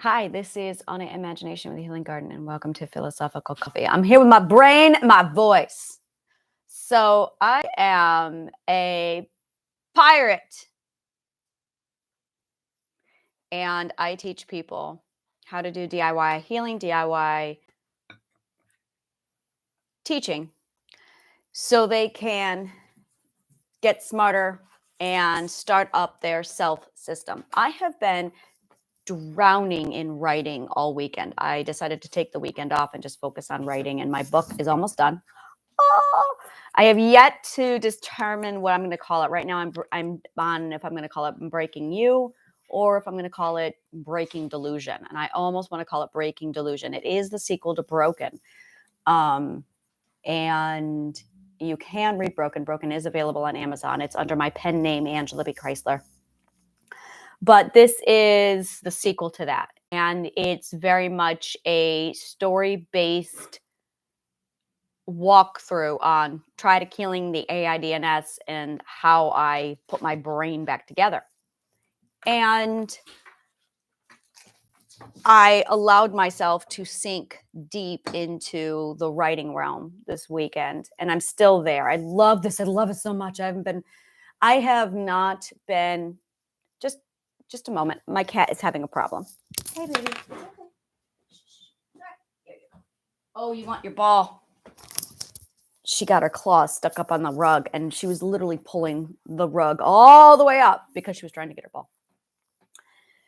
Hi, this is On It Imagination with the Healing Garden, and welcome to Philosophical Coffee. I'm here with my brain, my voice. So I am a pirate, and I teach people how to do DIY healing, DIY teaching, so they can get smarter and start up their self system. I have been drowning in writing all weekend. I decided to take the weekend off and just focus on writing, and my book is almost done. Oh, I have yet to determine what I'm going to call it. Right now, I'm on if I'm going to call it Unbreaking You or if I'm going to call it Breaking Delusion. And I almost want to call it Breaking Delusion. It is the sequel to Broken. And you can read Broken. Broken is available on Amazon. It's under my pen name, Angela B. Chrysler. But this is the sequel to that. And it's very much a story-based walkthrough on try to killing the AIDNS and how I put my brain back together. And I allowed myself to sink deep into the writing realm this weekend, and I'm still there. I love this. I love it so much. I have not been, just a moment. My cat is having a problem. Hey, baby. Okay. Here you go. Oh, you want your ball? She got her claws stuck up on the rug, and she was literally pulling the rug all the way up because she was trying to get her ball.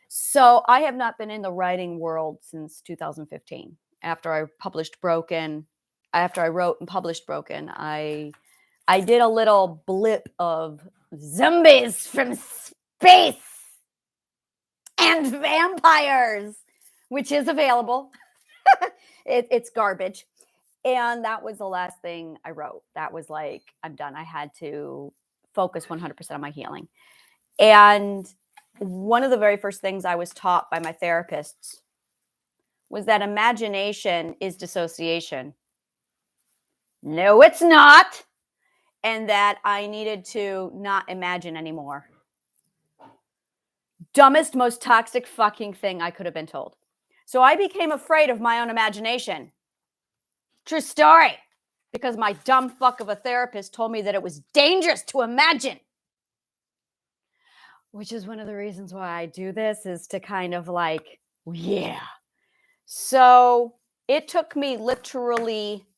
So I have not been in the writing world since 2015. After I published Broken, after I wrote and published Broken, I did a little blip of zombies from space and vampires, which is available. It's garbage. And that was the last thing I wrote. That was like, I'm done. I had to focus 100% on my healing. And one of the very first things I was taught by my therapists was that imagination is dissociation. No, it's not. And that I needed to not imagine anymore. Dumbest, most toxic fucking thing I could have been told. So I became afraid of my own imagination. True story. Because my dumb fuck of a therapist told me that it was dangerous to imagine. Which is one of the reasons why I do this, is to kind of like, yeah. So it took me literally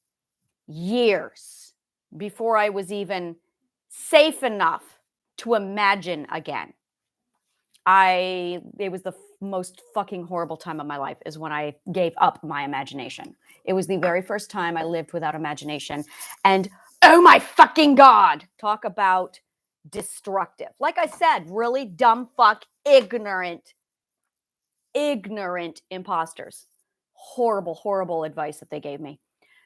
years before I was even safe enough to imagine again. It was the most fucking horrible time of my life is when I gave up my imagination. It was the very first time I lived without imagination. And oh my fucking God, talk about destructive. Like I said, really dumb fuck, ignorant imposters. Horrible, horrible advice that they gave me.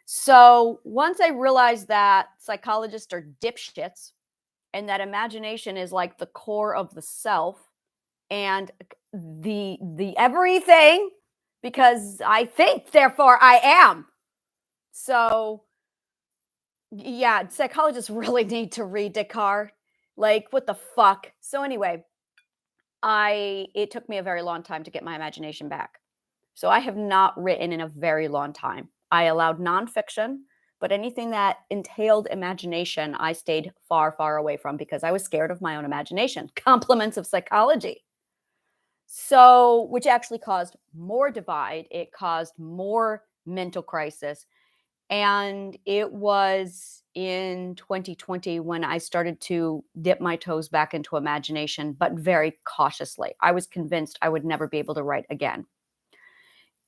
So once I realized that psychologists are dipshits and that imagination is like the core of the self and the everything, because I think, therefore I am. So yeah, psychologists really need to read Descartes. Like, what the fuck? So anyway, it took me a very long time to get my imagination back. So I have not written in a very long time. I allowed nonfiction, but anything that entailed imagination, I stayed far, far away from because I was scared of my own imagination. Compliments of psychology. So, which actually caused more divide. It caused more mental crisis. And it was in 2020 when I started to dip my toes back into imagination, but very cautiously. I was convinced I would never be able to write again.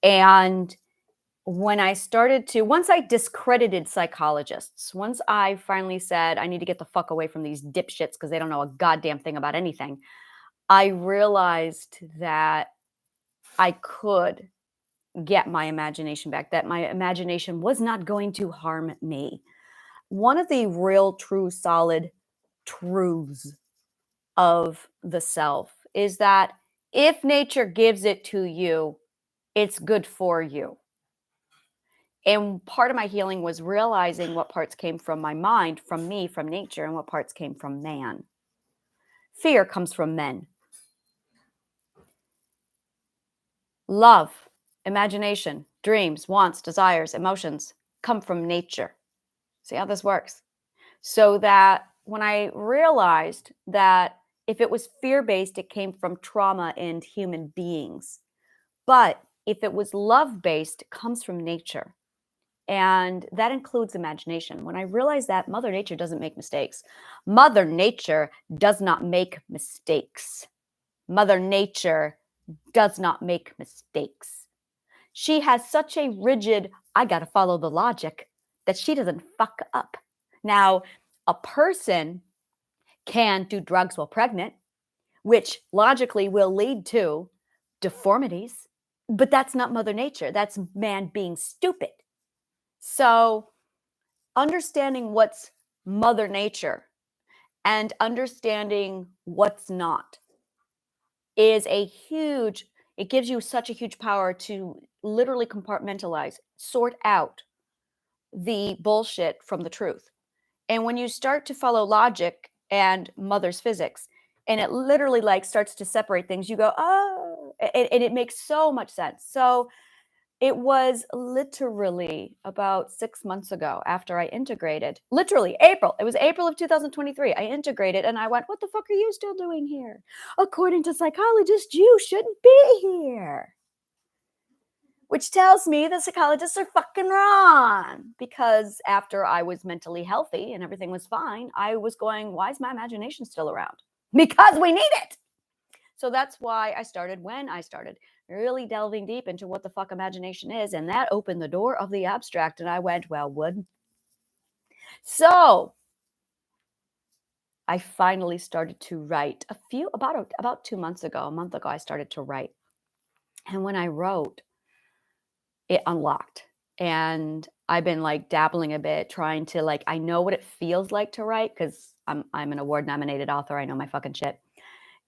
And when I once I discredited psychologists, once I finally said, I need to get the fuck away from these dipshits because they don't know a goddamn thing about anything, I realized that I could get my imagination back, that my imagination was not going to harm me. One of the real, true, solid truths of the self is that if nature gives it to you, it's good for you. And part of my healing was realizing what parts came from my mind, from me, from nature, and what parts came from man. Fear comes from men. Love, imagination, dreams, wants, desires, emotions come from nature. See how this works? So that when I realized that if it was fear-based, it came from trauma and human beings. But if it was love-based, it comes from nature. And that includes imagination. When I realized that Mother Nature doesn't make mistakes, Mother Nature does not make mistakes. Mother Nature does not make mistakes. She has such a rigid, I got to follow the logic, that she doesn't fuck up. Now, a person can do drugs while pregnant, which logically will lead to deformities, but that's not Mother Nature. That's man being stupid. So, understanding what's Mother Nature and understanding what's not is it gives you such a huge power to literally compartmentalize, sort out the bullshit from the truth. And when you start to follow logic and mother's physics, and it literally like starts to separate things, you go, oh, and it makes so much sense. So it was literally about 6 months ago after I integrated, literally April. It was April of 2023. I integrated and I went, what the fuck are you still doing here? According to psychologists, you shouldn't be here. Which tells me the psychologists are fucking wrong. Because after I was mentally healthy and everything was fine, I was going, why is my imagination still around? Because we need it. So that's why I started when I started really delving deep into what the fuck imagination is. And that opened the door of the abstract. And I went, well, would. So I finally started to write about 2 months ago, a month ago, I started to write. And when I wrote, it unlocked. And I've been like dabbling a bit, trying to like, I know what it feels like to write because I'm an award nominated author. I know my fucking shit.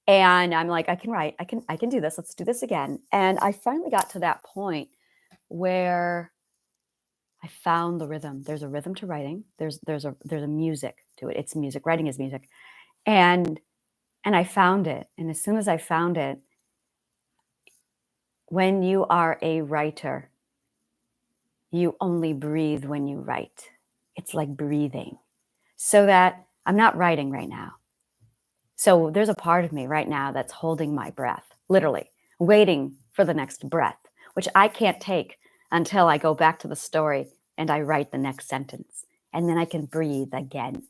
And I'm like, I can write, I can do this. Let's do this again. And I finally got to that point where I found the rhythm. There's a rhythm to writing. There's a music to it. It's music. Writing is music. And I found it. And as soon as I found it, when you are a writer, you only breathe when you write. It's like breathing. So that I'm not writing right now. So there's a part of me right now that's holding my breath, literally waiting for the next breath, which I can't take until I go back to the story and I write the next sentence. And then I can breathe again.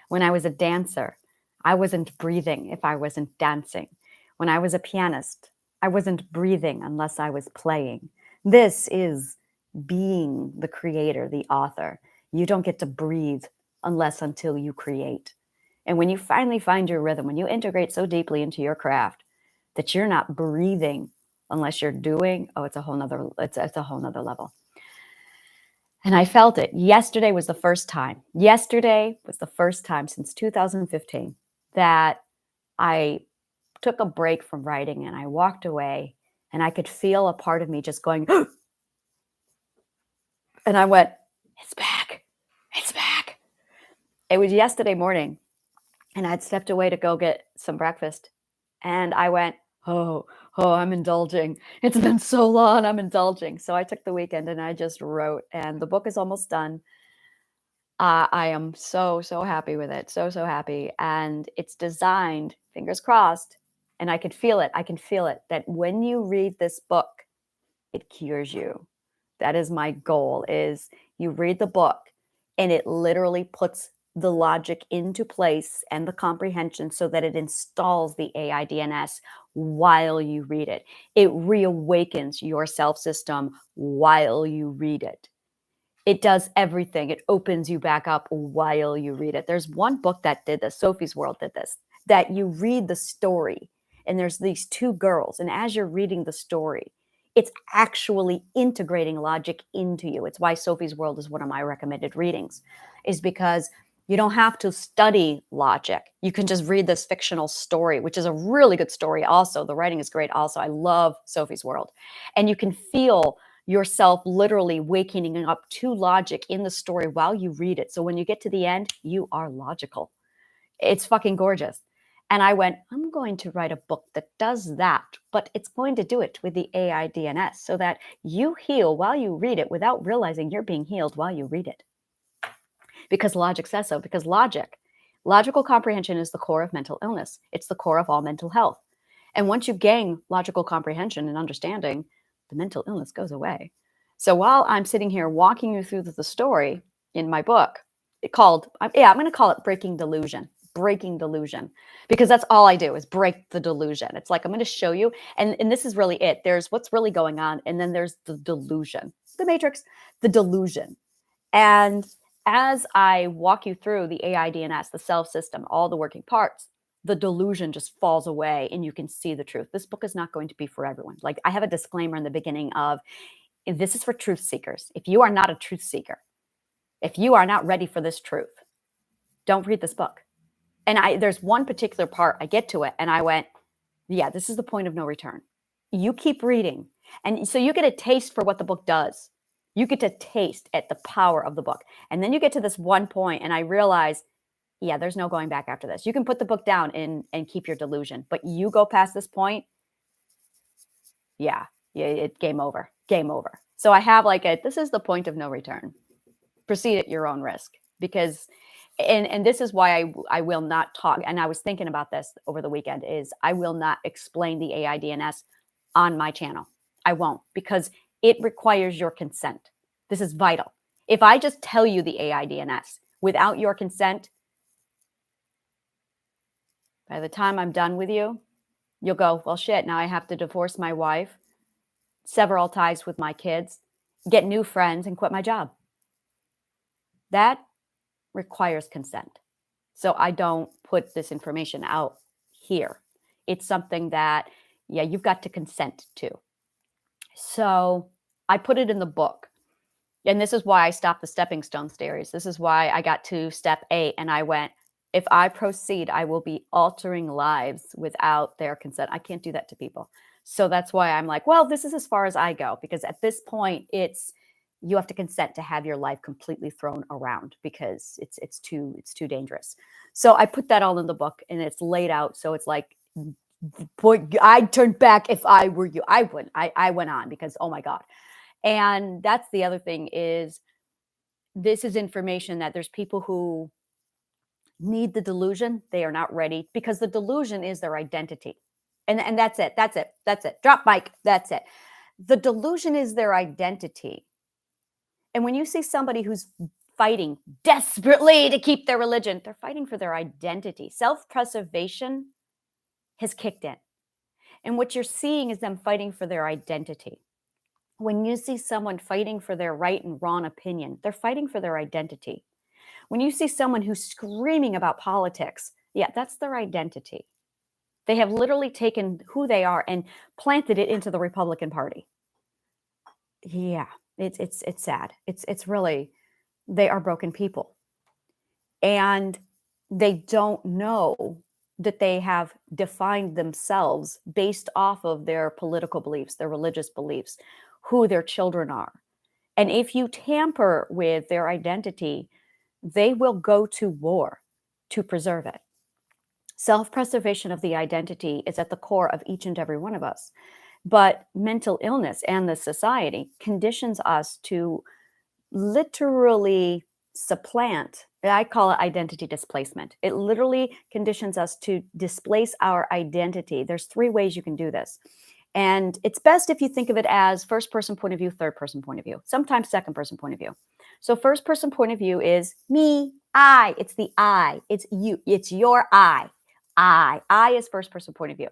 When I was a dancer, I wasn't breathing if I wasn't dancing. When I was a pianist, I wasn't breathing unless I was playing. This is being the creator, the author. You don't get to breathe until you create. And when you finally find your rhythm, when you integrate so deeply into your craft that you're not breathing unless you're doing, it's a whole nother level. And I felt it. Yesterday was the first time since 2015 that I took a break from writing and I walked away and I could feel a part of me just going, and I went, it's back. It's back. It was yesterday morning and I'd stepped away to go get some breakfast and I went, oh, I'm indulging. It's been so long, I'm indulging. So I took the weekend and I just wrote and the book is almost done. I am so happy with it. So happy. And it's designed, fingers crossed, and I can feel it. That when you read this book, it cures you. That is my goal, is you read the book and it literally puts the logic into place and the comprehension so that it installs the AIDNS while you read it. It reawakens your self-system while you read it. It does everything. It opens you back up while you read it. There's one book that did this, Sophie's World did this, that you read the story and there's these two girls. And as you're reading the story, it's actually integrating logic into you. It's why Sophie's World is one of my recommended readings, is because you don't have to study logic. You can just read this fictional story, which is a really good story also. The writing is great also. I love Sophie's World. And you can feel yourself literally waking up to logic in the story while you read it. So when you get to the end, you are logical. It's fucking gorgeous. And I went, I'm going to write a book that does that, but it's going to do it with the AI DNS so that you heal while you read it without realizing you're being healed while you read it. Because logic says so, because logical comprehension is the core of mental illness. It's the core of all mental health. And once you gain logical comprehension and understanding, the mental illness goes away. So while I'm sitting here walking you through the story in my book, I'm going to call it Breaking Delusion. Breaking delusion, because that's all I do is break the delusion. It's like, I'm going to show you. And this is really it. There's what's really going on. And then there's the delusion, the matrix, the delusion. And as I walk you through the AI DNS, the self system, all the working parts, the delusion just falls away and you can see the truth. This book is not going to be for everyone. Like, I have a disclaimer in the beginning of, this is for truth seekers. If you are not a truth seeker, if you are not ready for this truth, don't read this book. And there's one particular part, I get to it and I went, yeah, this is the point of no return. You keep reading. And so you get a taste for what the book does. You get to taste at the power of the book. And then you get to this one point and I realize, yeah, there's no going back after this. You can put the book down and keep your delusion, but you go past this point, yeah, game over. So I have this is the point of no return. Proceed at your own risk, because and this is why I will not talk. And I was thinking about this over the weekend, is I will not explain the AI DNS on my channel. I won't, because it requires your consent. This is vital. If I just tell you the AI DNS without your consent, by the time I'm done with you, you'll go, well, shit, now I have to divorce my wife, sever all ties with my kids, get new friends, and quit my job. That requires consent. So I don't put this information out here. It's something that, yeah, you've got to consent to. So I put it in the book. And this is why I stopped the stepping stone series. This is why I got to step 8 and I went, if I proceed, I will be altering lives without their consent. I can't do that to people. So that's why I'm like, well, this is as far as I go, because at this point you have to consent to have your life completely thrown around, because it's too dangerous. So I put that all in the book and it's laid out. So it's like, boy, I'd turn back if I were you. I wouldn't. I went on because, oh my God. And that's the other thing, is this is information that there's people who need the delusion. They are not ready, because the delusion is their identity. And that's it. That's it. Drop mic. That's it. The delusion is their identity. And when you see somebody who's fighting desperately to keep their religion, they're fighting for their identity. Self-preservation has kicked in. And what you're seeing is them fighting for their identity. When you see someone fighting for their right and wrong opinion, they're fighting for their identity. When you see someone who's screaming about politics, yeah, that's their identity. They have literally taken who they are and planted it into the Republican Party. Yeah, it's sad. It's really, they are broken people. And they don't know that they have defined themselves based off of their political beliefs, their religious beliefs, who their children are. And if you tamper with their identity, they will go to war to preserve it. Self-preservation of the identity is at the core of each and every one of us. But mental illness and the society conditions us to literally supplant. I call it identity displacement. It literally conditions us to displace our identity. There's 3 ways you can do this. And it's best if you think of it as first person point of view, third person point of view, sometimes second person point of view. So first person point of view is me, I. It's the I. It's you. It's your I. I is first person point of view.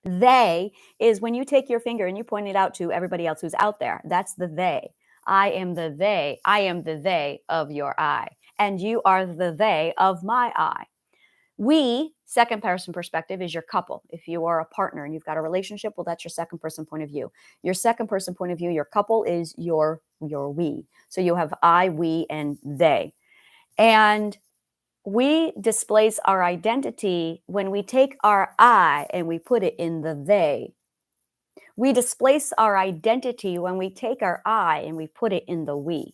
They is when you take your finger and you point it out to everybody else who's out there. That's the they. I am the they. I am the they of your I. And you are the they of my I. We, second person perspective, is your couple. If you are a partner and you've got a relationship, well, that's your second person point of view. Your second person point of view, your couple, is your we. So you have I, we, and they. And we displace our identity when we take our I and we put it in the they. We displace our identity when we take our I and we put it in the we.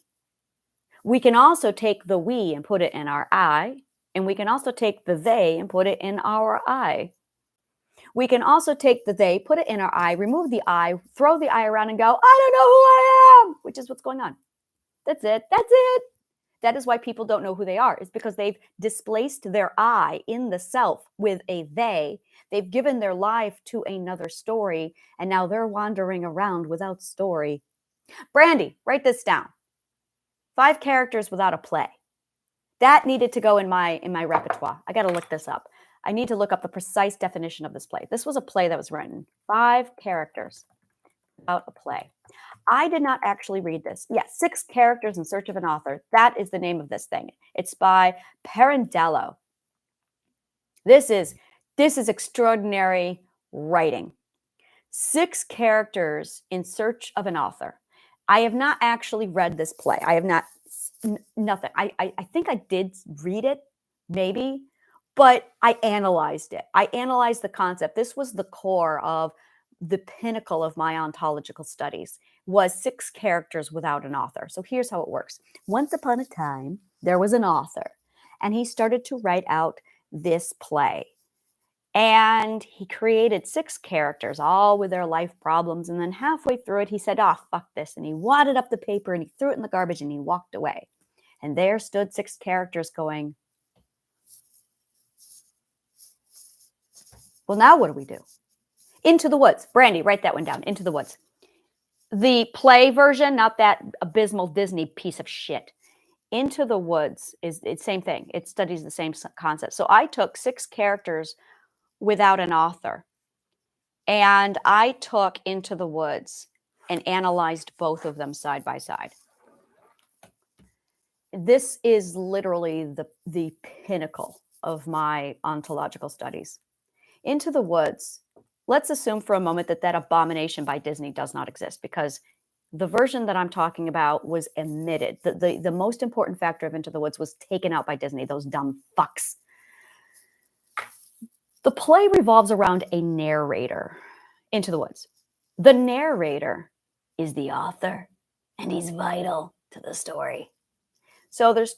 We can also take the we and put it in our I. And we can also take the they and put it in our I. We can also take the they, put it in our I, remove the I, throw the I around and go, I don't know who I am, which is what's going on. That's it. That's it. That is why people don't know who they are. It's because they've displaced their I in the self with a they. They've given their life to another story, and now they're wandering around without story. Brandy, write this down. 5 characters without a play. That needed to go in my repertoire. I got to look this up. I need to look up the precise definition of this play. This was a play that was written. 5 characters without a play. I did not actually read this. Yes, 6 characters in search of an author. That is the name of this thing. It's by Pirandello. This is extraordinary writing. 6 characters in search of an author. I have not actually read this play. I have not, nothing. I think I did read it, maybe, but I analyzed it. I analyzed the concept. This was the core of the pinnacle of my ontological studies, was 6 characters without an author. So here's how it works. Once upon a time, there was an author, and he started to write out this play. And he created 6 characters, all with their life problems. And then halfway through it, he said, oh, fuck this. And he wadded up the paper and he threw it in the garbage and he walked away. And there stood 6 characters going, well, now what do we do? Into the Woods. Brandy, write that one down. Into the Woods. The play version, not that abysmal Disney piece of shit. Into the Woods is the same thing. It studies the same concept. So I took 6 characters without an author, and I took Into the Woods and analyzed both of them side by side. This is literally the pinnacle of my ontological studies. Into the Woods, let's assume for a moment that abomination by Disney does not exist, because the version that I'm talking about was omitted. The most important factor of Into the Woods was taken out by Disney, those dumb fucks. The play revolves around a narrator. Into the Woods. The narrator is the author, and he's vital to the story. So there's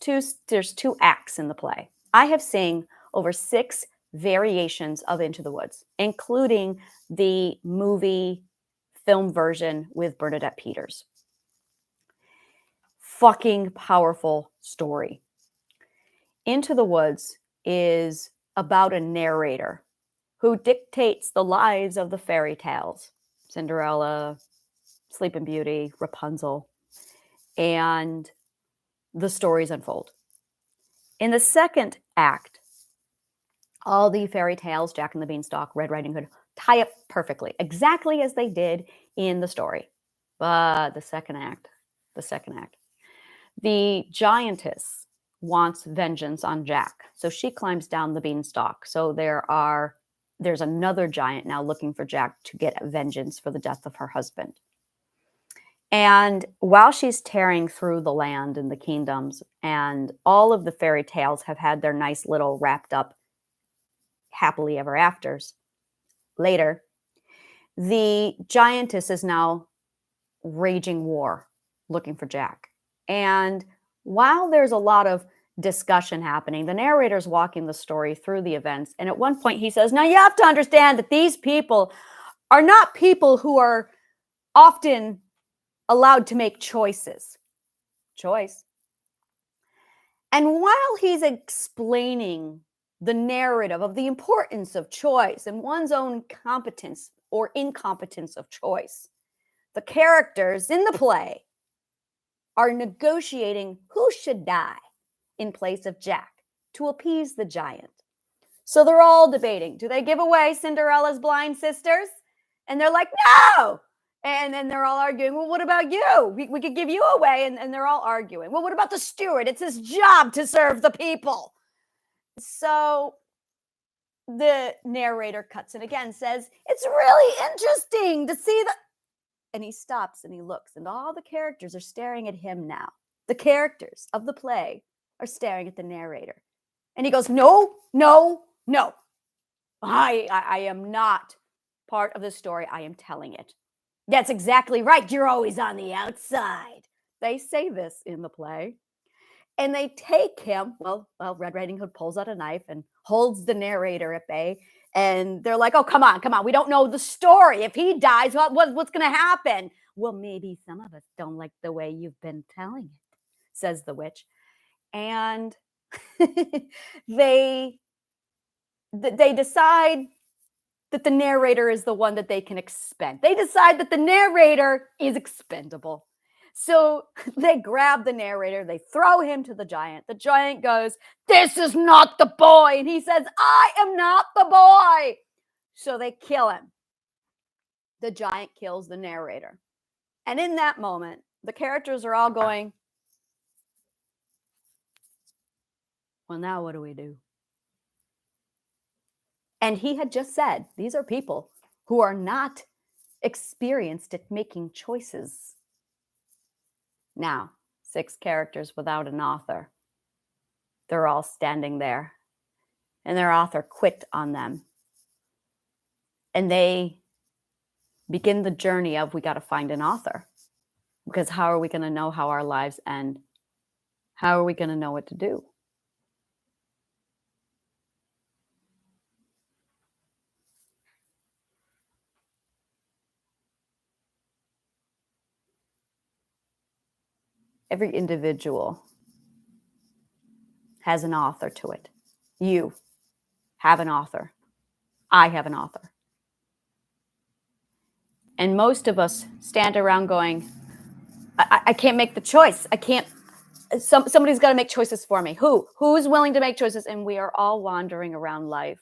two acts in the play. I have seen over 6 variations of Into the Woods, including the movie film version with Bernadette Peters. Fucking powerful story. Into the Woods is about a narrator who dictates the lives of the fairy tales. Cinderella, Sleeping Beauty, Rapunzel, and the stories unfold. In the second act, all the fairy tales, Jack and the Beanstalk, Red Riding Hood, tie up perfectly, exactly as they did in the story. But the second act, the giantess wants vengeance on Jack. So she climbs down the beanstalk. So there's another giant now looking for Jack to get vengeance for the death of her husband. And while she's tearing through the land and the kingdoms, and all of the fairy tales have had their nice little wrapped up happily ever afters, later, the giantess is now raging war looking for Jack. And while there's a lot of discussion happening, the narrator's walking the story through the events. And at one point he says, now you have to understand that these people are not people who are often allowed to make choices. And while he's explaining the narrative of the importance of choice and one's own competence or incompetence of choice, the characters in the play are negotiating who should die in place of Jack to appease the giant. So they're all debating, do they give away Cinderella's blind sisters? And they're like, no! And then they're all arguing, well, what about you? We could give you away. And they're all arguing. Well, what about the steward? It's his job to serve the people. So the narrator cuts it again, says, it's really interesting to see that. And he stops and he looks, and all the characters are staring at him now. The characters of the play are staring at the narrator. And he goes, no. I am not part of the story. I am telling it. That's exactly right. You're always on the outside. They say this in the play. And they take him. Well, Red Riding Hood pulls out a knife and holds the narrator at bay. And they're like, oh, come on. We don't know the story. If he dies, what's going to happen? Well, maybe some of us don't like the way you've been telling it, says the witch. And they decide that the narrator is the one that they can expend. They decide that the narrator is expendable. So they grab the narrator, they throw him to the giant. The giant goes, this is not the boy. And he says, I am not the boy. So they kill him. The giant kills the narrator. And in that moment, the characters are all going, well, now what do we do? And he had just said, these are people who are not experienced at making choices. Now, 6 characters without an author. They're all standing there, and their author quit on them. And they begin the journey of, we got to find an author. Because how are we going to know how our lives end? How are we going to know what to do? Every individual has an author to it. You have an author. I have an author. And most of us stand around going, I can't make the choice. I can't. Somebody's got to make choices for me. Who's willing to make choices? And we are all wandering around life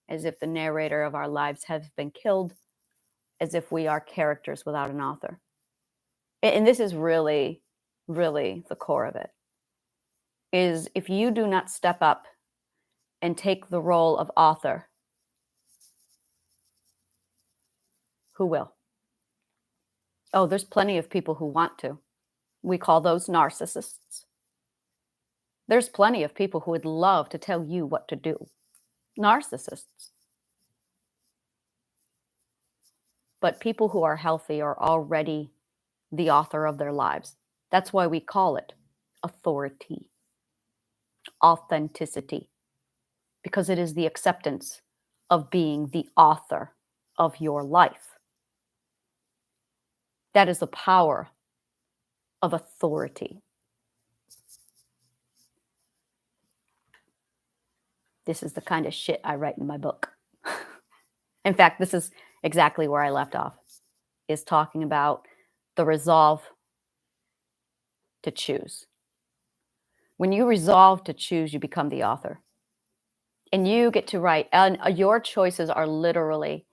as if the narrator of our lives has been killed, as if we are characters without an author. And this is really, really the core of it, is if you do not step up and take the role of author, who will? Oh, there's plenty of people who want to. We call those narcissists. There's plenty of people who would love to tell you what to do. Narcissists. But people who are healthy are already the author of their lives. That's why we call it authority, authenticity, because it is the acceptance of being the author of your life. That is the power of authority. This is the kind of shit I write in my book. In fact, this is exactly where I left off, is talking about the resolve to choose. When you resolve to choose, you become the author. And you get to write, and your choices are literally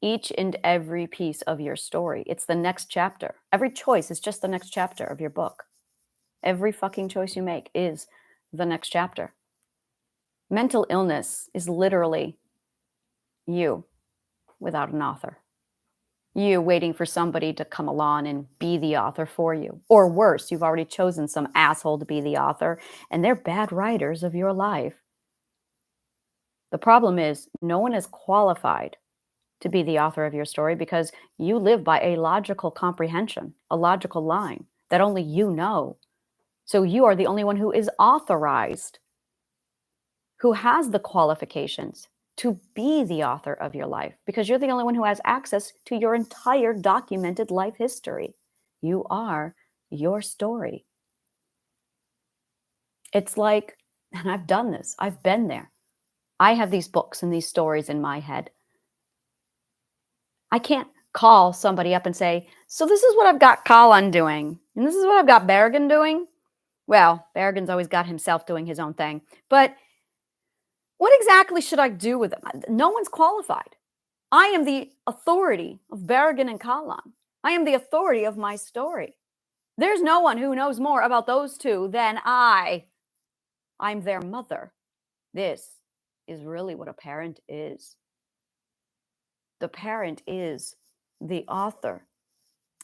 each and every piece of your story. It's the next chapter. Every choice is just the next chapter of your book. Every fucking choice you make is the next chapter. Mental illness is literally you without an author. You waiting for somebody to come along and be the author for you. Or worse, you've already chosen some asshole to be the author, and they're bad writers of your life. The problem is no one is qualified to be the author of your story because you live by a logical comprehension, a logical line that only you know. So you are the only one who is authorized, who has the qualifications to be the author of your life, because you're the only one who has access to your entire documented life history. You are your story. It's like, and I've done this, I've been there. I have these books and these stories in my head. I can't call somebody up and say, so this is what I've got Colin doing, and this is what I've got Berrigan doing. Well, Berrigan's always got himself doing his own thing, but what exactly should I do with them? No one's qualified. I am the authority of Berrigan and Colin. I am the authority of my story. There's no one who knows more about those two than I. I'm their mother. This is really what a parent is. The parent is the author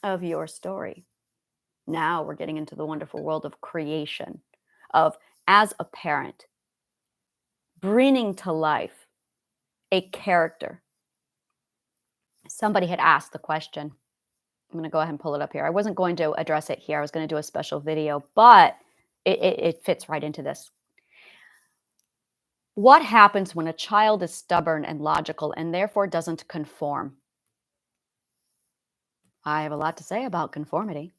of your story. Now we're getting into the wonderful world of creation, of, as a parent, bringing to life a character. Somebody had asked the question. I'm going to go ahead and pull it up here. I wasn't going to address it here. I was going to do a special video, but It fits right into this. What happens when a child is stubborn and logical and therefore doesn't conform? I have a lot to say about conformity.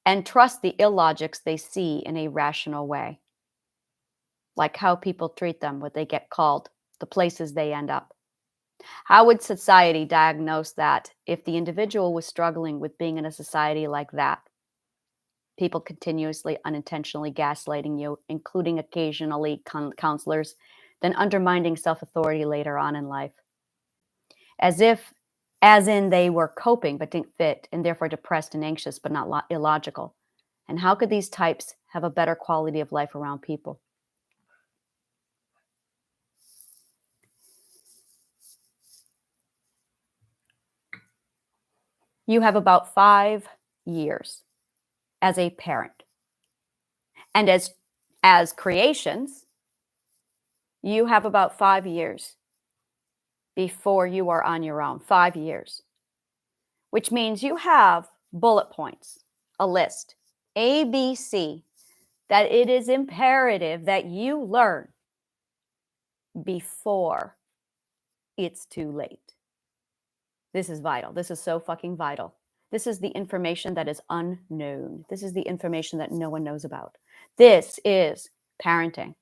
And trust the illogics they see in a rational way, like how people treat them, what they get called, the places they end up. How would society diagnose that if the individual was struggling with being in a society like that? People continuously, unintentionally gaslighting you, including occasionally counselors, then undermining self authority later on in life. As in they were coping but didn't fit and therefore depressed and anxious but not illogical. And how could these types have a better quality of life around people? You have about 5 years as a parent. And as creations, you have about 5 years before you are on your own. 5 years. Which means you have bullet points, a list, A, B, C, that it is imperative that you learn before it's too late. This is vital. This is so fucking vital. This is the information that is unknown. This is the information that no one knows about. This is parenting.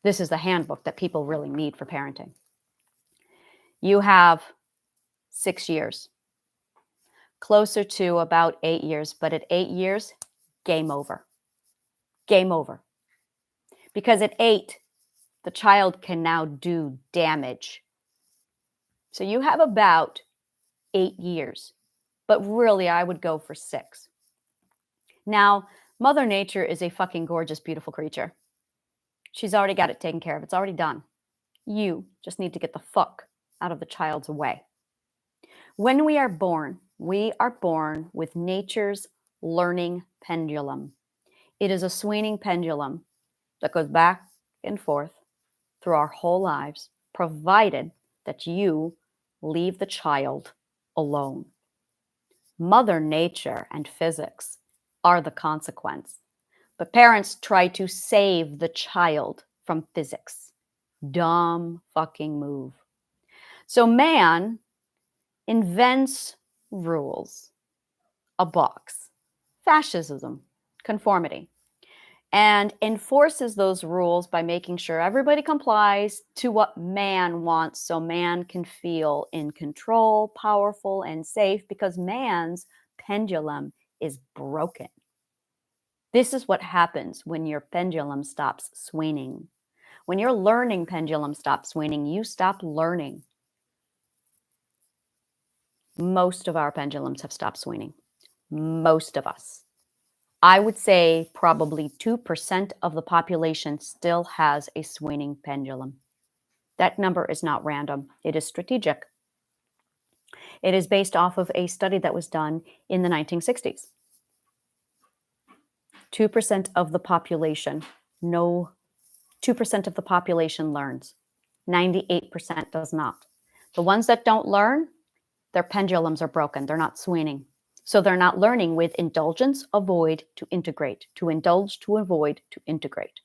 This is the handbook that people really need for parenting. You have 6 years, closer to about 8 years, but at 8 years, game over. Game over. Because at 8, the child can now do damage. So you have about 8 years, but really I would go for 6. Now, Mother Nature is a fucking gorgeous, beautiful creature. She's already got it taken care of. It's already done. You just need to get the fuck out of the child's way. When we are born with nature's learning pendulum. It is a swinging pendulum that goes back and forth through our whole lives, provided that you leave the child alone. Mother Nature and physics are the consequence. But parents try to save the child from physics. Dumb fucking move. So man invents rules, a box, fascism, conformity, and enforces those rules by making sure everybody complies to what man wants so man can feel in control, powerful, and safe because man's pendulum is broken. This is what happens when your pendulum stops swinging. When your learning pendulum stops swinging, you stop learning. Most of our pendulums have stopped swinging. Most of us. I would say probably 2% of the population still has a swinging pendulum. That number is not random. It is strategic. It is based off of a study that was done in the 1960s. 2% of the population, 2% of the population learns. 98% does not. The ones that don't learn, their pendulums are broken. They're not swinging. So they're not learning with indulgence, avoid, to integrate, to indulge, to avoid, to integrate.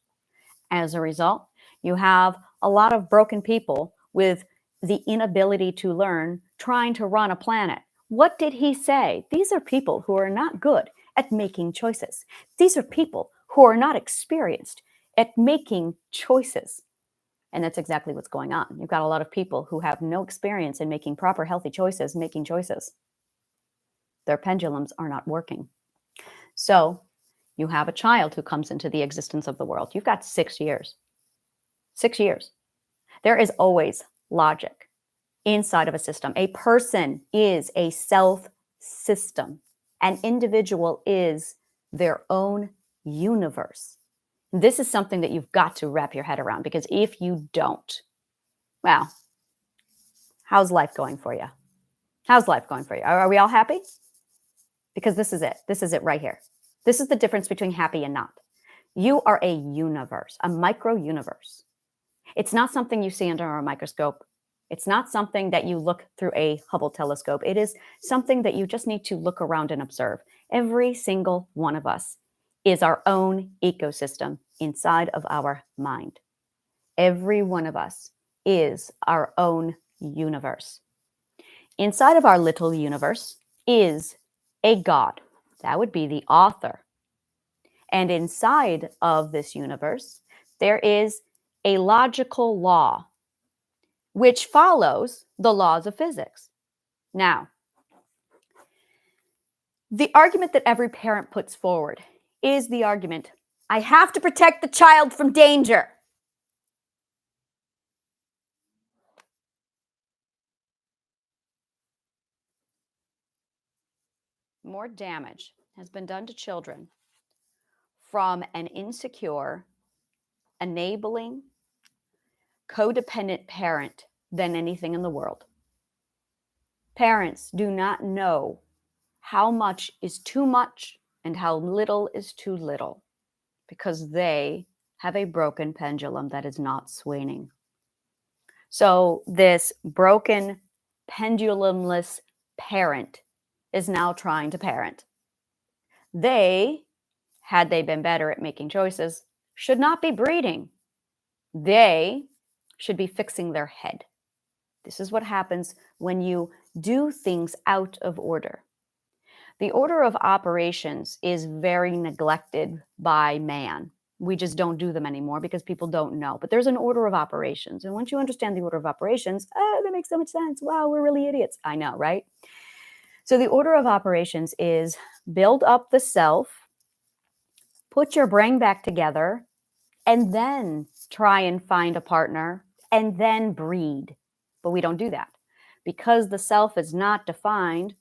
As a result, you have a lot of broken people with the inability to learn, trying to run a planet. What did he say? These are people who are not good at making choices. These are people who are not experienced at making choices. And that's exactly what's going on. You've got a lot of people who have no experience in making proper, healthy choices, making choices. Their pendulums are not working. So you have a child who comes into the existence of the world. You've got 6 years. 6 years. There is always logic inside of a system. A person is a self-system. An individual is their own universe. This is something that you've got to wrap your head around, because if you don't, well, how's life going for you? How's life going for you? Are we all happy? Because this is it. This is it right here. This is the difference between happy and not. You are a universe, a micro universe. It's not something you see under a microscope. It's not something that you look through a Hubble telescope. It is something that you just need to look around and observe. Every single one of us is our own ecosystem inside of our mind. Every one of us is our own universe. Inside of our little universe is a God. That would be the author. And inside of this universe, there is a logical law which follows the laws of physics. Now, the argument that every parent puts forward is the argument, I have to protect the child from danger. More damage has been done to children from an insecure, enabling, codependent parent than anything in the world. Parents do not know how much is too much and how little is too little because they have a broken pendulum that is not swinging. So this broken, pendulumless parent is now trying to parent. They, had they been better at making choices, should not be breeding. They should be fixing their head. This is what happens when you do things out of order. The order of operations is very neglected by man. We just don't do them anymore because people don't know. But there's an order of operations. And once you understand the order of operations, that makes so much sense. Wow, we're really idiots. I know, right? So the order of operations is build up the self, put your brain back together, and then try and find a partner, and then breed. But we don't do that. Because the self is not defined,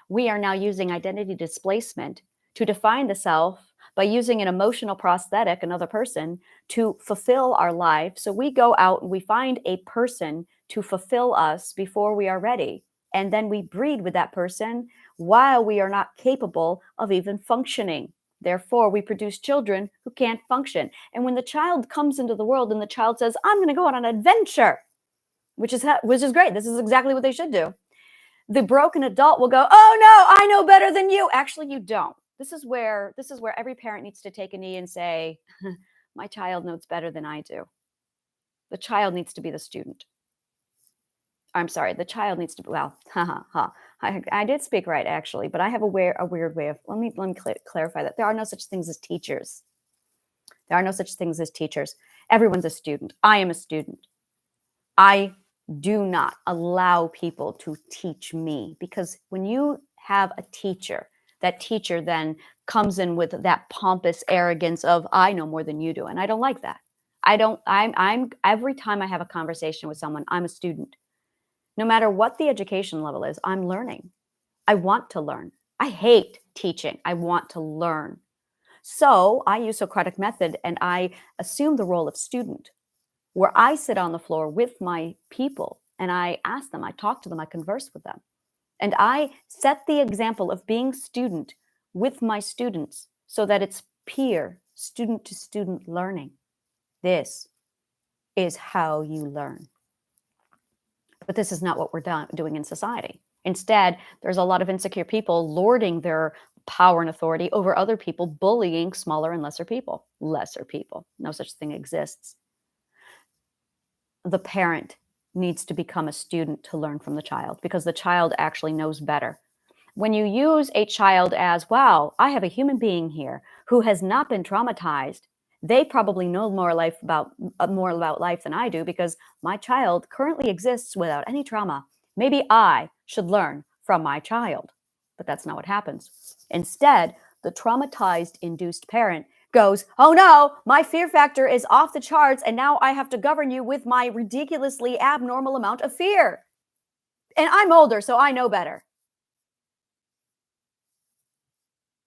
we are now using identity displacement to define the self by using an emotional prosthetic, another person, to fulfill our life. So we go out and we find a person to fulfill us before we are ready. And then we breed with that person while we are not capable of even functioning. Therefore, we produce children who can't function. And when the child comes into the world and the child says, I'm going to go on an adventure, which is great. This is exactly what they should do. The broken adult will go, oh no, I know better than you. Actually, you don't. This is where every parent needs to take a knee and say, my child knows better than I do. The child needs to be the student. I'm sorry, the child needs to be, well, I did speak right, actually, but I have a weird way of, let me clarify that. There are no such things as teachers. There are no such things as teachers. Everyone's a student. I am a student. I do not allow people to teach me, because when you have a teacher, that teacher then comes in with that pompous arrogance of, I know more than you do. And I don't like that. I'm every time I have a conversation with someone, I'm a student. No matter what the education level is, I'm learning. I want to learn. I hate teaching. I want to learn. So I use Socratic method and I assume the role of student, where I sit on the floor with my people and I ask them, I talk to them, I converse with them. And I set the example of being student with my students so that it's peer, student to student learning. This is how you learn. But this is not what we're doing in society. Instead, there's a lot of insecure people lording their power and authority over other people, bullying smaller and lesser people. Lesser people. No such thing exists. The parent needs to become a student to learn from the child, because the child actually knows better. When you use a child as, wow, I have a human being here who has not been traumatized, they probably know more about life than I do, because my child currently exists without any trauma. Maybe I should learn from my child. But that's not what happens. Instead, the traumatized, induced parent goes, oh no, my fear factor is off the charts, and now I have to govern you with my ridiculously abnormal amount of fear. And I'm older, so I know better.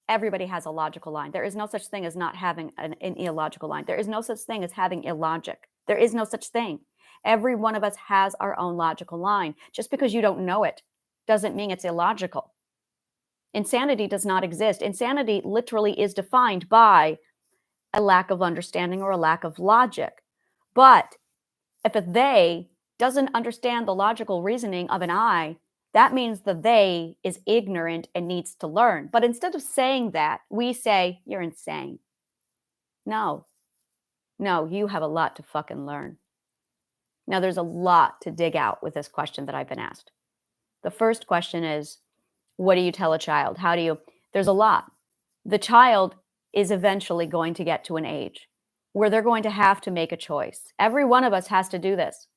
Everybody has a logical line. There is no such thing as not having an illogical line. There is no such thing as having illogic. There is no such thing. Every one of us has our own logical line. Just because you don't know it doesn't mean it's illogical. Insanity does not exist. Insanity literally is defined by a lack of understanding or a lack of logic. But if a they doesn't understand the logical reasoning of an I, that means the they is ignorant and needs to learn. But instead of saying that, we say, you're insane. No, you have a lot to fucking learn. Now, there's a lot to dig out with this question that I've been asked. The first question is, what do you tell a child? There's a lot. The child is eventually going to get to an age where they're going to have to make a choice. Every one of us has to do this,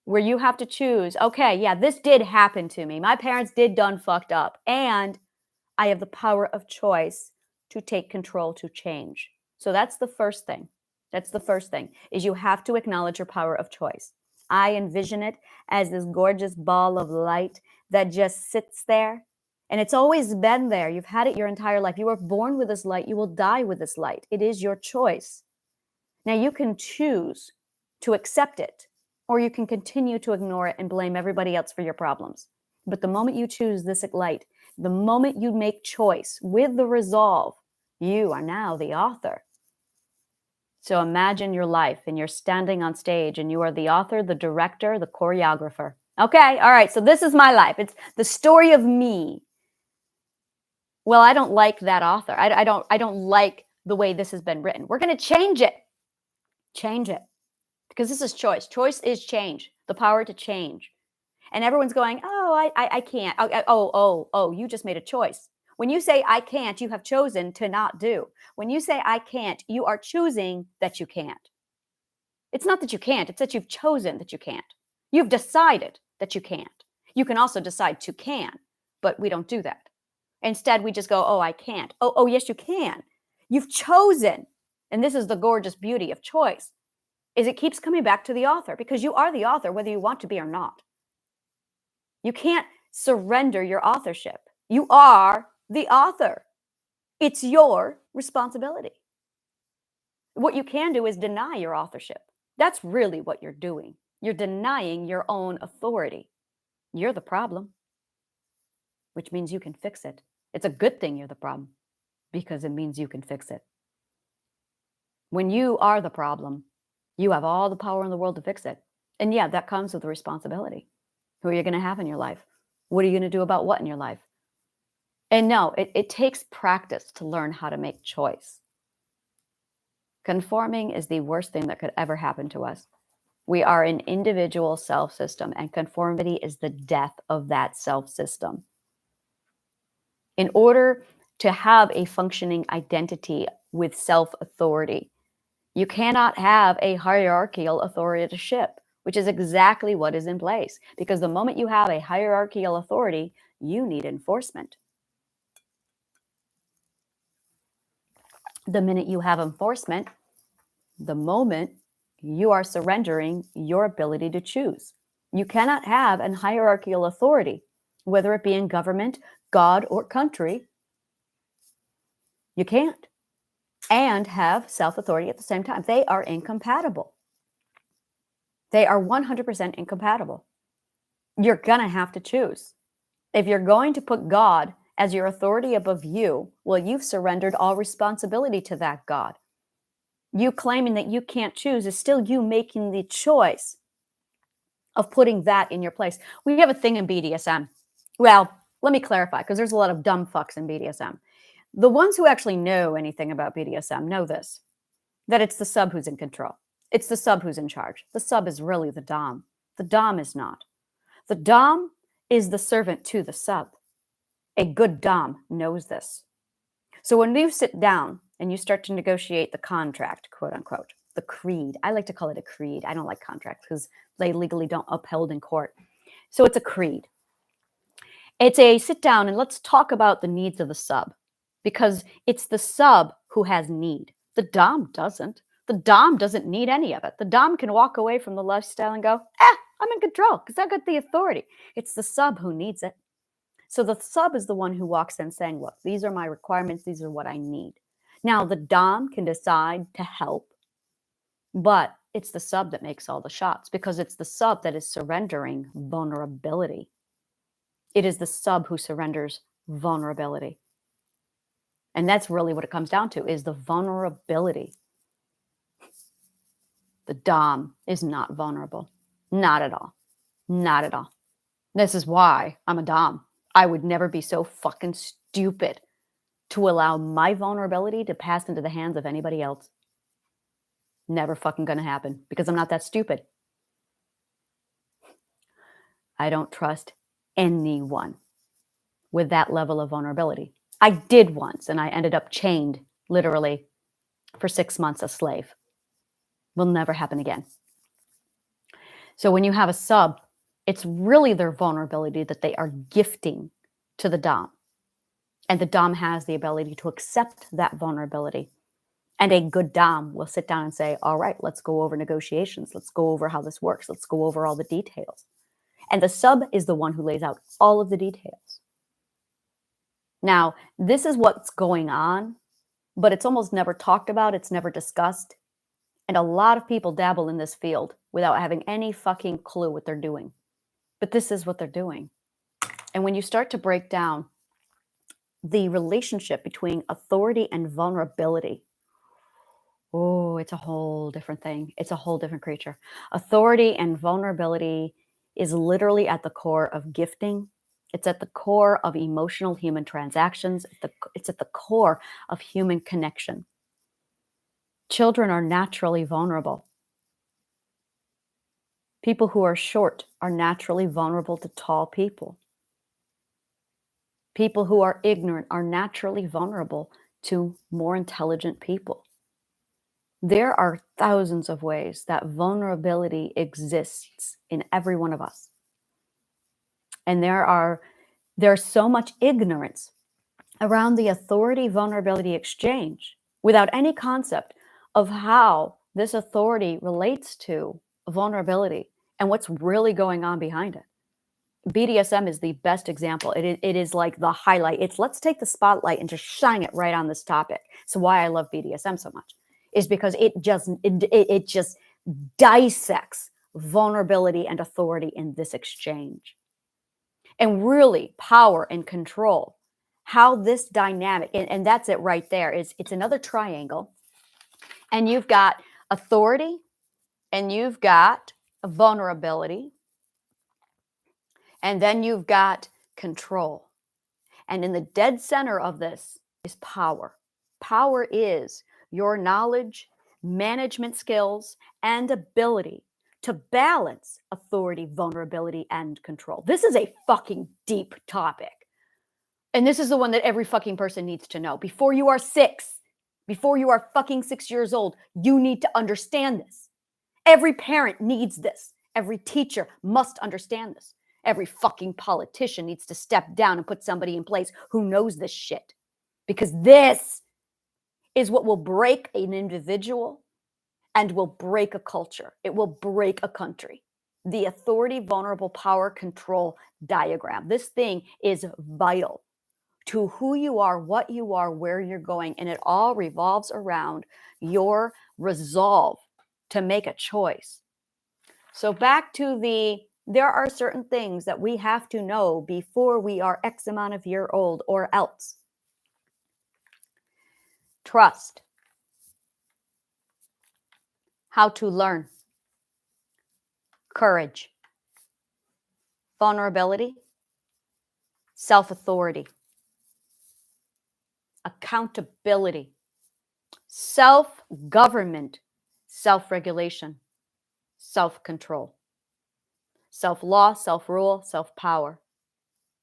where you have to choose, okay, yeah, this did happen to me. My parents did done fucked up, and I have the power of choice to take control to change. So that's the first thing. Is you have to acknowledge your power of choice. I envision it as this gorgeous ball of light that just sits there. And it's always been there. You've had it your entire life. You were born with this light. You will die with this light. It is your choice. Now you can choose to accept it, or you can continue to ignore it and blame everybody else for your problems. But the moment you choose this light, the moment you make choice with the resolve, you are now the author. So imagine your life and you're standing on stage and you are the author, the director, the choreographer. Okay, all right, so this is my life. It's the story of me. Well, I don't like that author. I don't like the way this has been written. We're going to change it. Change it. Because this is choice. Choice is change, the power to change. And everyone's going, oh, I can't. Oh, you just made a choice. When you say I can't, you have chosen to not do. When you say I can't, you are choosing that you can't. It's not that you can't, it's that you've chosen that you can't. You've decided that you can't. You can also decide to can, but we don't do that. Instead, we just go, oh, I can't. Oh, yes, you can. You've chosen. And this is the gorgeous beauty of choice, is it keeps coming back to the author, because you are the author whether you want to be or not. You can't surrender your authorship. You are the author. It's your responsibility. What you can do is deny your authorship. That's really what you're doing. You're denying your own authority. You're the problem, which means you can fix it. It's a good thing you're the problem, because it means you can fix it. When you are the problem, you have all the power in the world to fix it. And yeah, that comes with the responsibility. Who are you going to have in your life? What are you going to do about what in your life? And no, it takes practice to learn how to make choice. Conforming is the worst thing that could ever happen to us. We are an individual self system, and conformity is the death of that self system. In order to have a functioning identity with self-authority, you cannot have a hierarchical authorship, which is exactly what is in place. Because the moment you have a hierarchical authority, you need enforcement. The minute you have enforcement, the moment you are surrendering your ability to choose. You cannot have an hierarchical authority, whether it be in government, God, or country. You can't. And have self-authority at the same time. They are incompatible. They are 100% incompatible. You're going to have to choose. If you're going to put God as your authority above you, well, you've surrendered all responsibility to that God. You claiming that you can't choose is still you making the choice of putting that in your place. We have a thing in BDSM. Well, let me clarify, because there's a lot of dumb fucks in BDSM. The ones who actually know anything about BDSM know this, that it's the sub who's in control. It's the sub who's in charge. The sub is really the dom. The dom is not. The dom is the servant to the sub. A good dom knows this. So when you sit down and you start to negotiate the contract, quote unquote, the creed, I like to call it a creed. I don't like contracts because they legally don't upheld in court. So it's a creed. It's a sit down and let's talk about the needs of the sub, because it's the sub who has need. The dom doesn't. The dom doesn't need any of it. The dom can walk away from the lifestyle and go, I'm in control because I've got the authority. It's the sub who needs it. So the sub is the one who walks in saying, look, these are my requirements. These are what I need. Now, the dom can decide to help, but it's the sub that makes all the shots, because it's the sub that is surrendering vulnerability. It is the sub who surrenders vulnerability. And that's really what it comes down to, is the vulnerability. The dom is not vulnerable. Not at all. Not at all. This is why I'm a dom. I would never be so fucking stupid to allow my vulnerability to pass into the hands of anybody else. Never fucking gonna happen because I'm not that stupid. I don't trust anyone with that level of vulnerability. I did once, and I ended up chained literally for 6 months a slave. Will never happen again. So when you have a sub, it's really their vulnerability that they are gifting to the dom. And the dom has the ability to accept that vulnerability. And a good dom will sit down and say, all right, let's go over negotiations. Let's go over how this works. Let's go over all the details. And the sub is the one who lays out all of the details. Now, this is what's going on, but it's almost never talked about. It's never discussed. And a lot of people dabble in this field without having any fucking clue what they're doing. But this is what they're doing. And when you start to break down the relationship between authority and vulnerability, oh, it's a whole different thing. It's a whole different creature. Authority and vulnerability is literally at the core of gifting. It's at the core of emotional human transactions. It's at the core of human connection. Children are naturally vulnerable. People who are short are naturally vulnerable to tall people. People who are ignorant are naturally vulnerable to more intelligent people. There are thousands of ways that vulnerability exists in every one of us. And there's so much ignorance around the authority vulnerability exchange without any concept of how this authority relates to vulnerability and what's really going on behind it. BDSM is the best example. It is like the highlight. It's let's take the spotlight and just shine it right on this topic. So why I love BDSM so much is because it just dissects vulnerability and authority in this exchange. And really power and control, how this dynamic, and that's it right there. It's another triangle. And you've got authority and you've got vulnerability. And then you've got control. And in the dead center of this is power. Power is your knowledge, management skills, and ability to balance authority, vulnerability, and control. This is a fucking deep topic. And this is the one that every fucking person needs to know. Before you are 6, before you are fucking 6 years old, you need to understand this. Every parent needs this. Every teacher must understand this. Every fucking politician needs to step down and put somebody in place who knows this shit. Because this is what will break an individual and will break a culture. It will break a country. The authority, vulnerable, power, control diagram. This thing is vital to who you are, what you are, where you're going. And it all revolves around your resolve to make a choice. So back to there are certain things that we have to know before we are X amount of year old or else. Trust. How to learn. Courage. Vulnerability. Self-authority. Accountability. Self-government. Self-regulation. Self-control. Self-law, self-rule, self-power.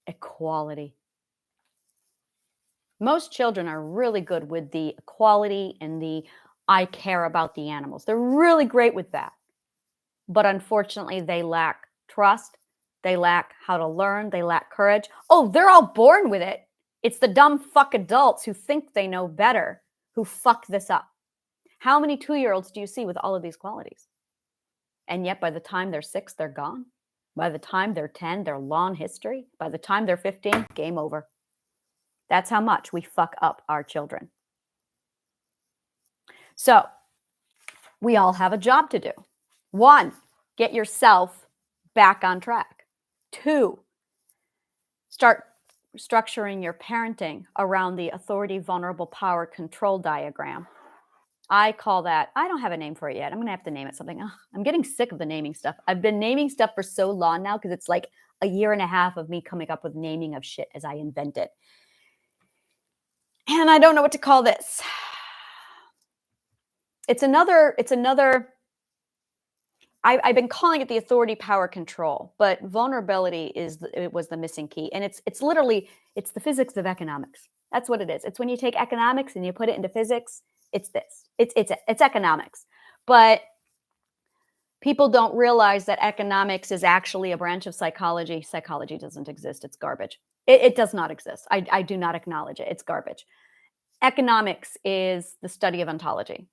Equality. Most children are really good with the equality and the I care about the animals. They're really great with that. But unfortunately, they lack trust. They lack how to learn. They lack courage. Oh, they're all born with it. It's the dumb fuck adults who think they know better who fuck this up. How many 2-year-olds do you see with all of these qualities? And yet by the time they're 6, they're gone. By the time they're 10, they're long history. By the time they're 15, game over. That's how much we fuck up our children. So we all have a job to do. 1, get yourself back on track. 2, start structuring your parenting around the authority, vulnerable, power, control diagram. I call that, I don't have a name for it yet. I'm going to have to name it something. I'm getting sick of the naming stuff. I've been naming stuff for so long now because it's like a year and a half of me coming up with naming of shit as I invent it. And I don't know what to call this. It's another I've been calling it the authority, power, control, but vulnerability it was the missing key. And it's literally, it's the physics of economics. That's what it is. It's when you take economics and you put it into physics, it's this. It's economics. But people don't realize that economics is actually a branch of psychology. Psychology doesn't exist. It's garbage. It does not exist. I do not acknowledge it. It's garbage. Economics is the study of ontology.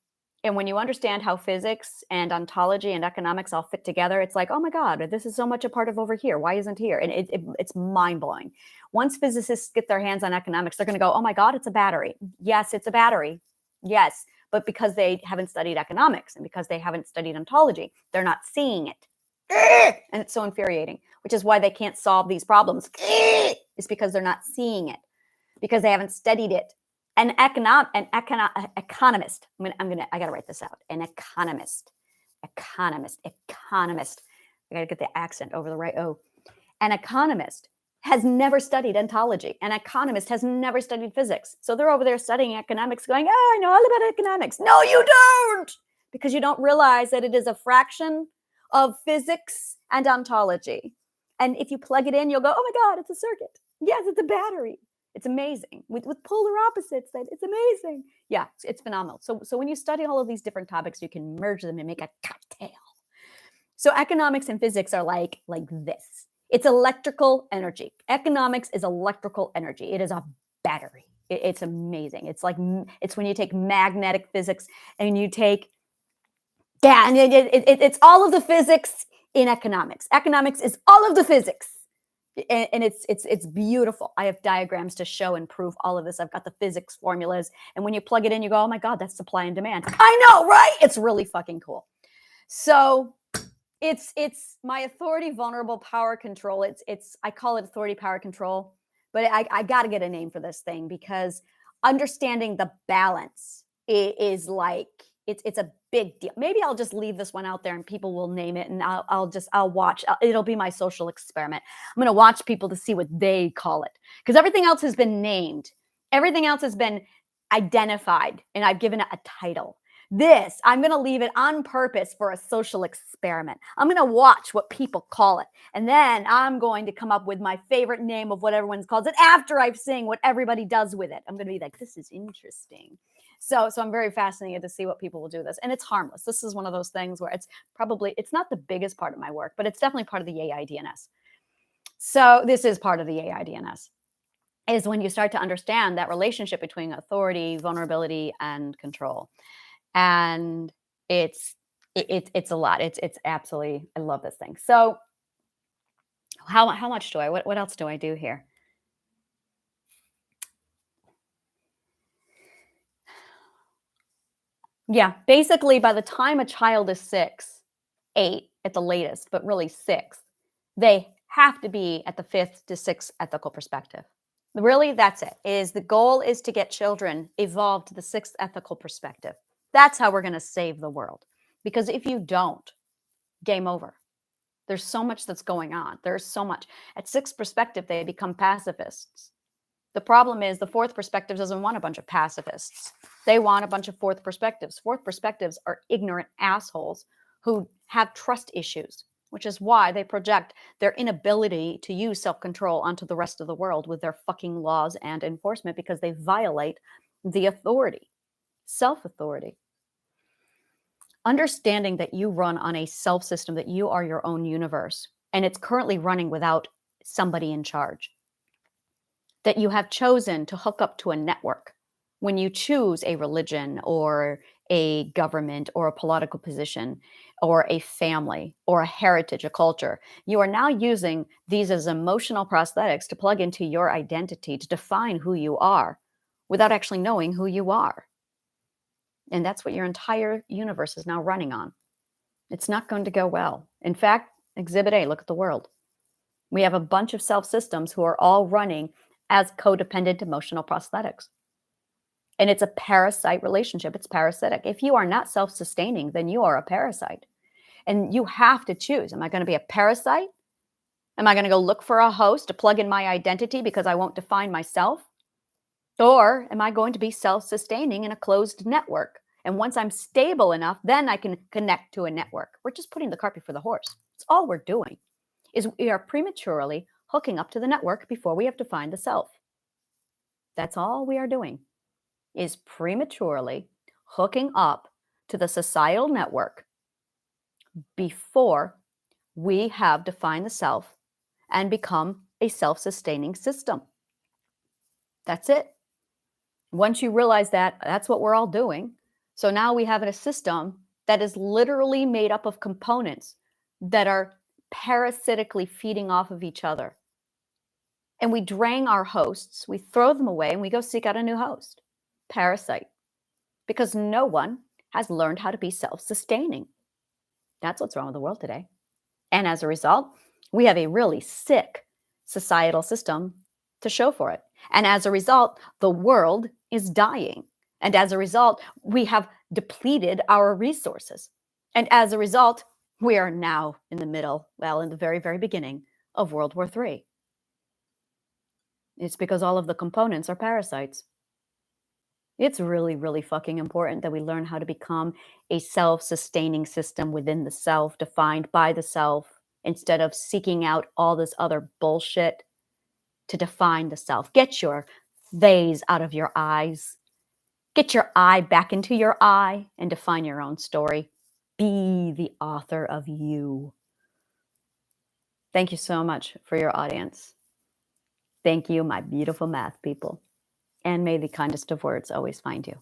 And when you understand how physics and ontology and economics all fit together, it's like, oh my God, this is so much a part of over here. Why isn't here? And it's mind-blowing. Once physicists get their hands on economics, they're going to go, oh my God, it's a battery. Yes, it's a battery. Yes. But because they haven't studied economics and because they haven't studied ontology, they're not seeing it. And it's so infuriating, which is why they can't solve these problems. It's because they're not seeing it, because they haven't studied it. An economist. I gotta write this out. An economist. I gotta get the accent over the right O. An economist has never studied ontology. An economist has never studied physics. So they're over there studying economics going, oh, I know all about economics. No, you don't, because you don't realize that it is a fraction of physics and ontology. And if you plug it in, you'll go, oh my God, it's a circuit. Yes, it's a battery. It's amazing with polar opposites. It's amazing. Yeah, it's phenomenal. So when you study all of these different topics, you can merge them and make a cocktail. So economics and physics are like this. It's electrical energy. Economics is electrical energy. It is a battery. It's amazing. It's when you take magnetic physics and you take, and it's all of the physics in economics. Economics is all of the physics. And it's beautiful. I have diagrams to show and prove all of this. I've got the physics formulas. And when you plug it in, you go, oh my God, that's supply and demand. I know, right? It's really fucking cool. So it's my authority, vulnerable, power, control. I call it authority, power, control. But I got to get a name for this thing, because understanding the balance is like, it's a big deal. Maybe I'll just leave this one out there and people will name it, and I'll watch. It'll be my social experiment. I'm going to watch people to see what they call it, because everything else has been named. Everything else has been identified, and I've given it a title. This, I'm going to leave it on purpose for a social experiment. I'm going to watch what people call it. And then I'm going to come up with my favorite name of what everyone's calls it after I've seen what everybody does with it. I'm going to be like, this is interesting. So I'm very fascinated to see what people will do with this. And it's harmless. This is one of those things where it's not the biggest part of my work, but it's definitely part of the AIDNS. So this is part of the AIDNS, is when you start to understand that relationship between authority, vulnerability, and control. And it's a lot. It's absolutely, I love this thing. So how much do I, what else do I do here? Yeah, basically by the time a child is 6, 8 at the latest, but really 6, they have to be at the 5th to 6th ethical perspective. Really, that's it. The goal is to get children evolved to the 6th ethical perspective. That's how we're going to save the world. Because if you don't, game over. There's so much that's going on. There's so much. At 6th perspective, they become pacifists. The problem is the 4th perspective doesn't want a bunch of pacifists. They want a bunch of 4th perspectives. 4th perspectives are ignorant assholes who have trust issues, which is why they project their inability to use self-control onto the rest of the world with their fucking laws and enforcement, because they violate the authority, self-authority. Understanding that you run on a self-system, that you are your own universe, and it's currently running without somebody in charge. That you have chosen to hook up to a network. When you choose a religion or a government or a political position or a family or a heritage, a culture, you are now using these as emotional prosthetics to plug into your identity, to define who you are without actually knowing who you are. And that's what your entire universe is now running on. It's not going to go well. In fact, Exhibit A, look at the world. We have a bunch of self-systems who are all running as codependent emotional prosthetics. And it's a parasite relationship. It's parasitic. If you are not self-sustaining, then you are a parasite. And you have to choose. Am I going to be a parasite? Am I going to go look for a host to plug in my identity because I won't define myself? Or am I going to be self-sustaining in a closed network? And once I'm stable enough, then I can connect to a network. We're just putting the cart before the horse. That's all we're doing, is we are prematurely hooking up to the network before we have defined the self. That's all we are doing, is prematurely hooking up to the societal network before we have defined the self and become a self-sustaining system. That's it. Once you realize that, that's what we're all doing. So now we have a system that is literally made up of components that are parasitically feeding off of each other. And we drain our hosts, we throw them away, and we go seek out a new host. Parasite. Because no one has learned how to be self-sustaining. That's what's wrong with the world today. And as a result, we have a really sick societal system to show for it. And as a result, the world is dying. And as a result, we have depleted our resources. And as a result, we are now in the middle, well, in the very, very beginning of World War III. It's because all of the components are parasites. It's really, really fucking important that we learn how to become a self-sustaining system within the self, defined by the self, instead of seeking out all this other bullshit to define the self. Get your theys out of your eyes. Get your eye back into your eye and define your own story. Be the author of you. Thank you so much for your audience. Thank you, my beautiful math people. And may the kindest of words always find you.